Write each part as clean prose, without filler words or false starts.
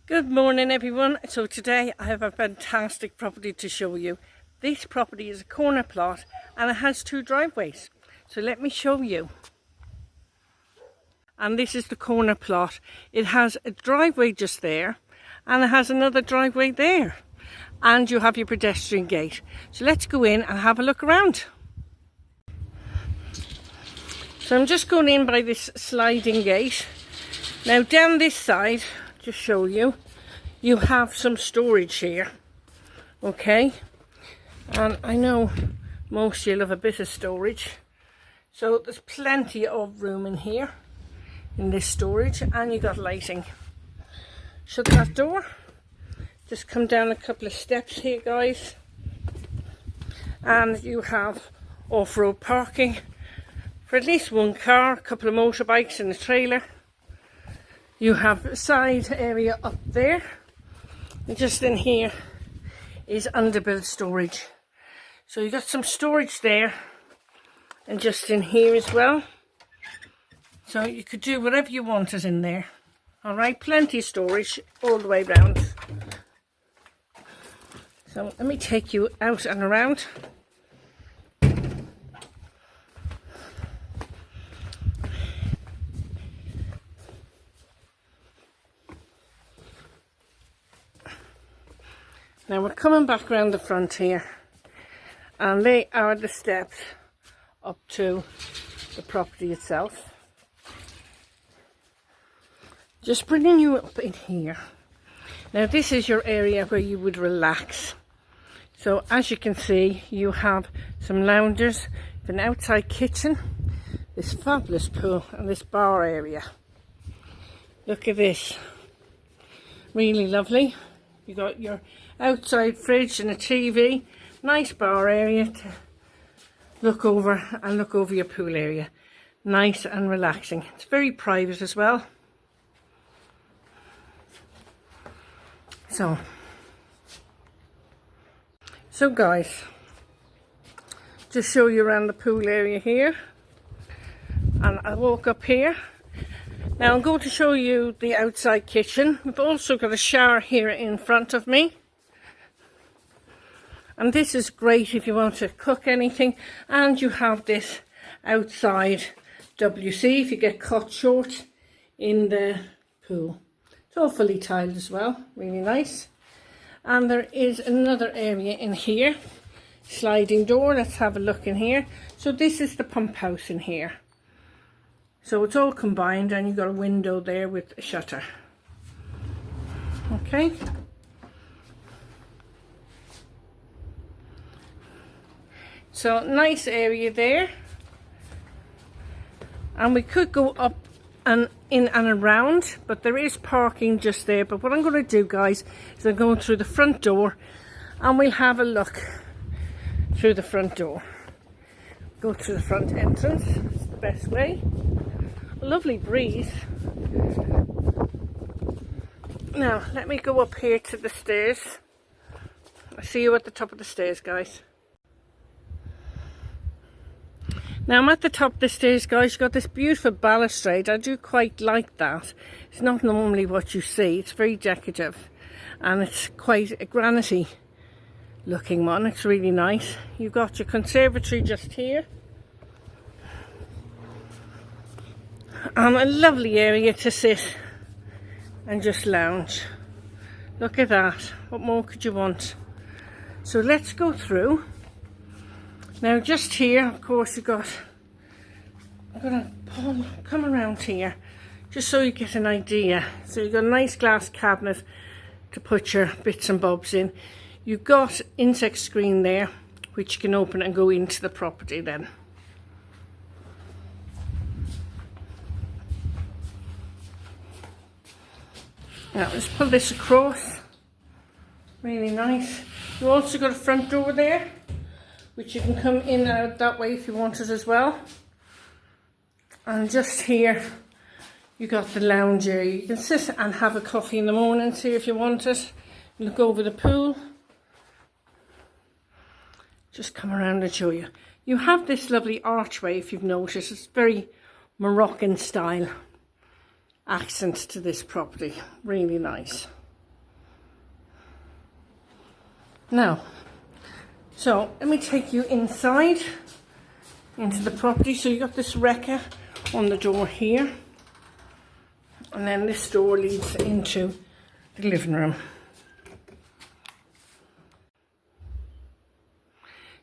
Good morning everyone. So today I have a fantastic property to show you. This property is a corner plot and it has two driveways. So let me show you. And this is the corner plot. It has a driveway just there and it has another driveway there. And you have your pedestrian gate. So let's go in and have a look around. So I'm just going in by this sliding gate. Now down this side, to show you, you have some storage here, okay, and I know most of you love a bit of storage, so there's plenty of room in here in this storage, and you got lighting. Shut that door, just come down a couple of steps here guys, and you have off-road parking for at least one car, a couple of motorbikes and a trailer. You have a side area up there, and just in here is underbuilt storage. So you got some storage there, and just in here as well. So you could do whatever you wanted in there. Alright, plenty of storage all the way around. So let me take you out and around. Now we're coming back around the front here, and they are the steps up to the property itself. Just bringing you up in here. Now this is your area where you would relax. So as you can see, you have some loungers, an outside kitchen, this fabulous pool, and this bar area. Look at this, really lovely. You got your outside fridge and a TV, nice bar area to look over your pool area. Nice and relaxing. It's very private as well. So guys, just show you around the pool area here, and I'll walk up here. Now I'm going to show you the outside kitchen. We've also got a shower here in front of me. And this is great if you want to cook anything. And you have this outside WC if you get caught short in the pool. It's all fully tiled as well, really nice. And there is another area in here, sliding door. Let's have a look in here. So this is the pump house in here. So it's all combined, and you've got a window there with a shutter. Okay. So nice area there. And we could go up and in and around, but there is parking just there. But what I'm going to do, guys, is I'm going through the front door, and we'll have a look through the front door. Go through the front entrance. It's the best way. A lovely breeze. Now let me go up here to the stairs. I'll see you at the top of the stairs, guys. Now I'm at the top of the stairs, guys. You've got this beautiful balustrade. I do quite like that. It's not normally what you see. It's very decorative, and it's quite a granity looking one. It's really nice. You've got your conservatory just here. A lovely area to sit and just lounge. Look at that. What more could you want? So let's go through. Now just here, of course, I'm going to come around here just so you get an idea. So you've got a nice glass cabinet to put your bits and bobs in. You've got insect screen there, which you can open and go into the property then. Now let's pull this across. Really nice. You've also got a front door there, which you can come in and out that way if you want it as well. And just here you got the lounge area. You can sit and have a coffee in the morning here if you want it. Look over the pool. Just come around and show you. You have this lovely archway if you've noticed. It's very Moroccan style accent to this property. Really nice. Now, so let me take you inside into the property. So you got this wrecker on the door here, and then this door leads into the living room.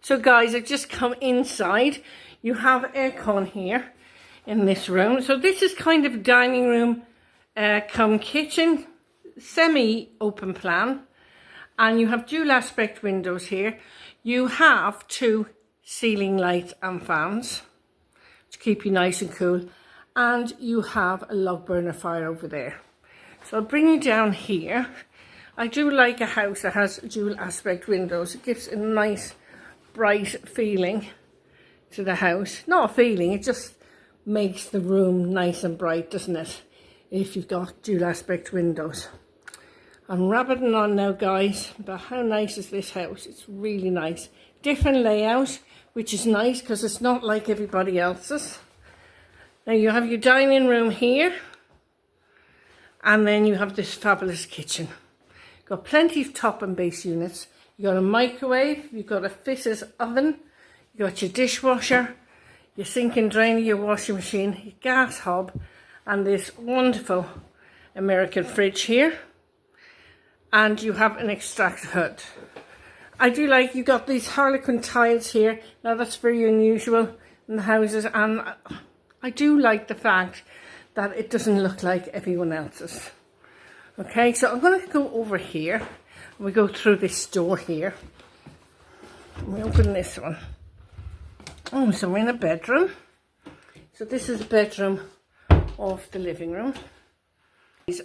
So guys, I've just come inside. You have aircon here in this room. So this is kind of dining room come kitchen, semi-open plan. And you have dual aspect windows here. You have 2 ceiling lights and fans to keep you nice and cool. And you have a log burner fire over there. So I'll bring you down here. I do like a house that has dual aspect windows. It gives a nice bright feeling to the house. Not a feeling, it just makes the room nice and bright, doesn't it? If you've got dual aspect windows. I'm rabbiting on now, guys, but how nice is this house? It's really nice. Different layout, which is nice because it's not like everybody else's. Now you have your dining room here, and then you have this fabulous kitchen. Got plenty of top and base units. You got a microwave, you've got a fitted oven, you got your dishwasher, your sink and drainer, your washing machine, your gas hob, and this wonderful American fridge here. And you have an extractor hood. I do like, you got these harlequin tiles here. Now that's very unusual in the houses, and I do like the fact that it doesn't look like everyone else's. Okay, so I'm going to go over here. We go through this door here. We open this one. Oh, so we're in a bedroom. So this is the bedroom of the living room.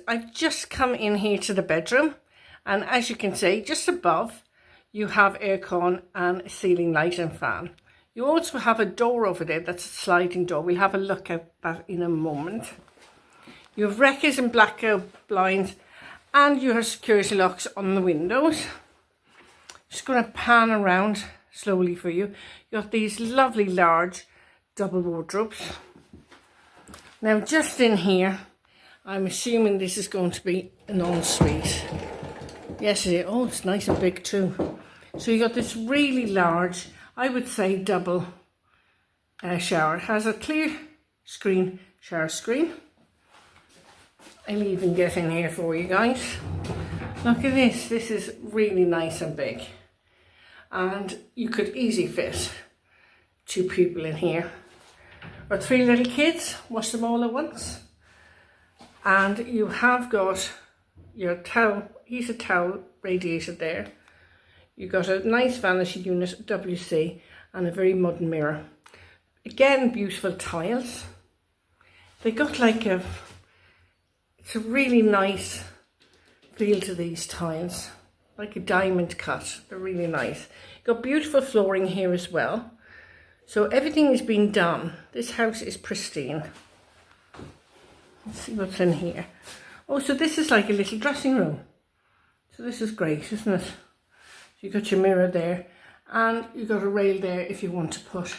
I've just come in here to the bedroom, and as you can see, just above you have aircon and a ceiling light and fan. You also have a door over there that's a sliding door. We'll have a look at that in a moment. You have wreckers and blackout blinds, and you have security locks on the windows. Just going to pan around slowly for you. You got these lovely large double wardrobes. Now just in here, I'm assuming this is going to be an ensuite. Yes it is. Oh, it's nice and big too. So you got this really large, I would say double shower. It has a clear screen, shower screen. I'll even get in here for you guys. Look at this. This is really nice and big. And you could easily fit 2 people in here. Or 3 little kids, wash them all at once. And you have got your towel, heated towel radiator there. You've got a nice vanity unit, WC, and a very modern mirror. Again, beautiful tiles. They got like a, it's a really nice feel to these tiles, like a diamond cut. They're really nice. Got beautiful flooring here as well. So everything has been done. This house is pristine. Let's see what's in here. Oh, so this is like a little dressing room. So this is great, isn't it? So you've got your mirror there, and you've got a rail there if you want to put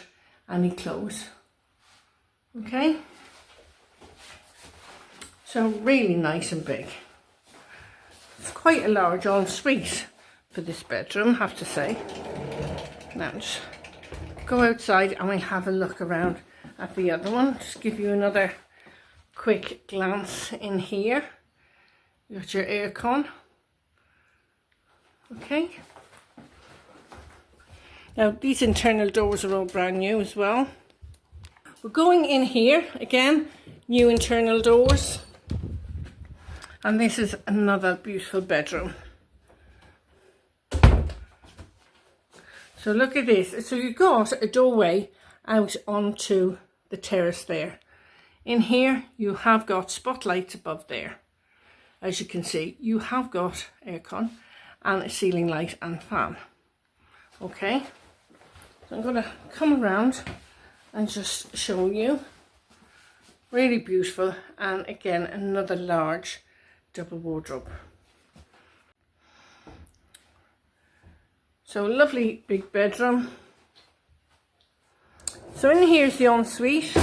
any clothes. Okay? So really nice and big. It's quite a large ensuite for this bedroom, I have to say. Now just go outside and we'll have a look around at the other one. Just give you another quick glance in here. You got your aircon. Okay. Now these internal doors are all brand new as well. We're going in here again, new internal doors. And this is another beautiful bedroom. So look at this. So you've got a doorway out onto the terrace there. In here you have got spotlights above there. As you can see, you have got aircon and a ceiling light and fan. Okay, so I'm going to come around and just show you. Really beautiful, and again another large double wardrobe. So lovely big bedroom. So in here is the ensuite.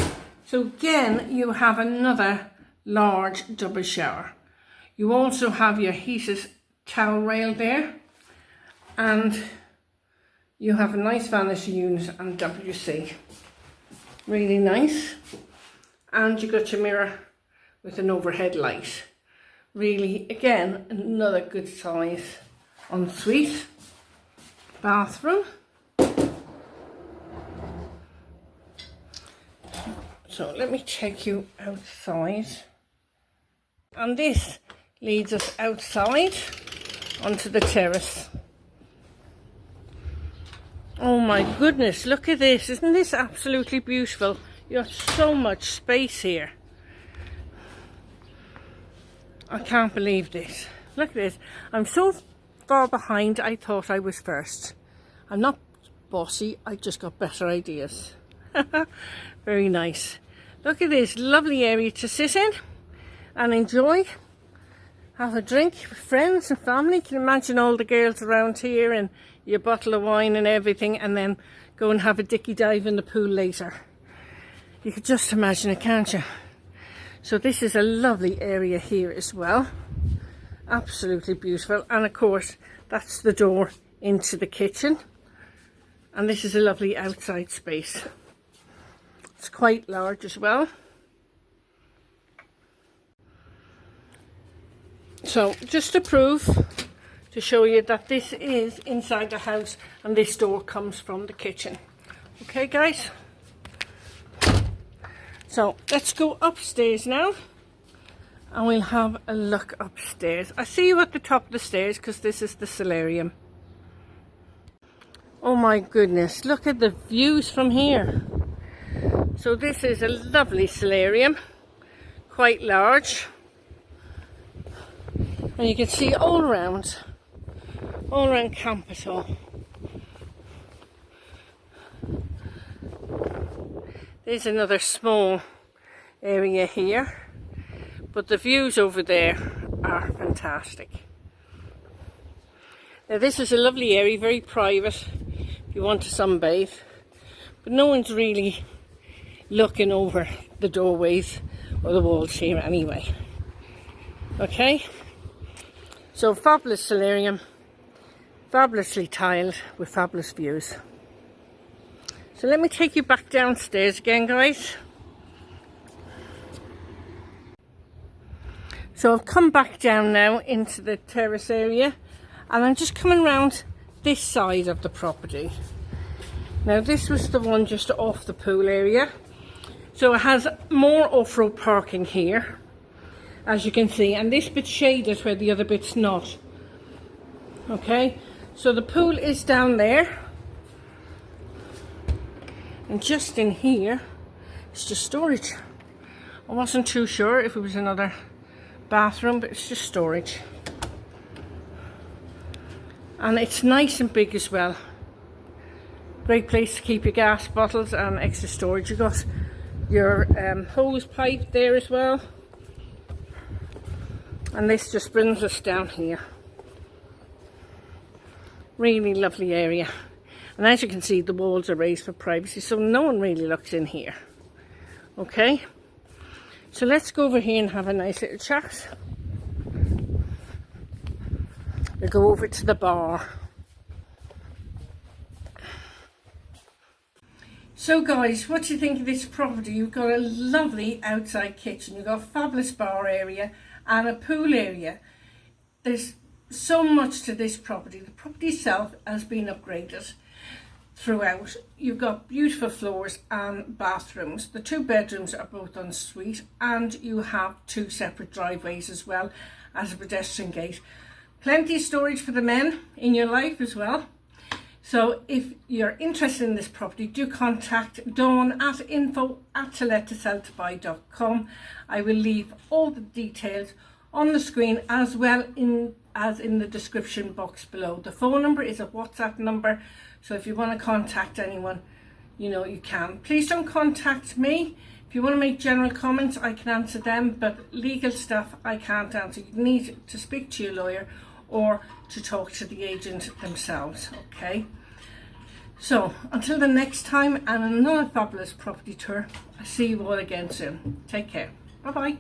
So again you have another large double shower. You also have your heated towel rail there, and you have a nice vanity unit and WC. Really nice. And you got your mirror with an overhead light. Really, again, another good size ensuite. Bathroom. So let me take you outside. And this leads us outside onto the terrace. Oh my goodness, look at this. Isn't this absolutely beautiful? You have so much space here. I can't believe this. Look at this. I'm so far behind, I thought I was first. I'm not bossy, I just got better ideas. Very nice. Look at this lovely area to sit in and enjoy. Have a drink with friends and family. You can imagine all the girls around here and your bottle of wine and everything, and then go and have a dicky dive in the pool later. You could just imagine it, can't you? So this is a lovely area here as well. Absolutely beautiful. And of course, that's the door into the kitchen. And this is a lovely outside space. It's quite large as well. So just to prove, to show you that this is inside the house and this door comes from the kitchen. Okay guys? So let's go upstairs now and we'll have a look upstairs. I see you at the top of the stairs because this is the solarium. Oh my goodness, look at the views from here. So this is a lovely solarium, quite large. And you can see all around Camposol. There's another small area here, but the views over there are fantastic. Now this is a lovely area, very private if you want to sunbathe, but no one's really looking over the doorways or the walls here anyway. Okay, so fabulous solarium, fabulously tiled with fabulous views. So let me take you back downstairs again, guys. So I've come back down now into the terrace area, and I'm just coming around this side of the property. Now this was the one just off the pool area. So it has more off-road parking here, as you can see, and this bit's shaded where the other bit's not. Okay, so the pool is down there. And just in here, it's just storage. I wasn't too sure if it was another bathroom, but it's just storage. And it's nice and big as well. Great place to keep your gas bottles and extra storage. You've got your hose pipe there as well. And this just brings us down here. Really lovely area. And as you can see, the walls are raised for privacy, so no one really looks in here. Okay, so let's go over here and have a nice little chat. We'll go over to the bar. So guys, what do you think of this property? You've got a lovely outside kitchen, you've got a fabulous bar area and a pool area. There's so much to this property. The property itself has been upgraded throughout. You've got beautiful floors and bathrooms. The 2 bedrooms are both en suite, and you have 2 separate driveways as well as a pedestrian gate. Plenty of storage for the men in your life as well. So if you're interested in this property, do contact Dawn at info@tolettoseltobuy.com. I will leave all the details on the screen as well as in the description box below. The phone number is a WhatsApp number, so if you want to contact anyone, you know, you can. Please don't contact me. If you want to make general comments, I can answer them, but legal stuff I can't answer. You need to speak to your lawyer or to talk to the agent themselves. Okay, so until the next time and another fabulous property tour, I'll see you all again soon. Take care. Bye bye.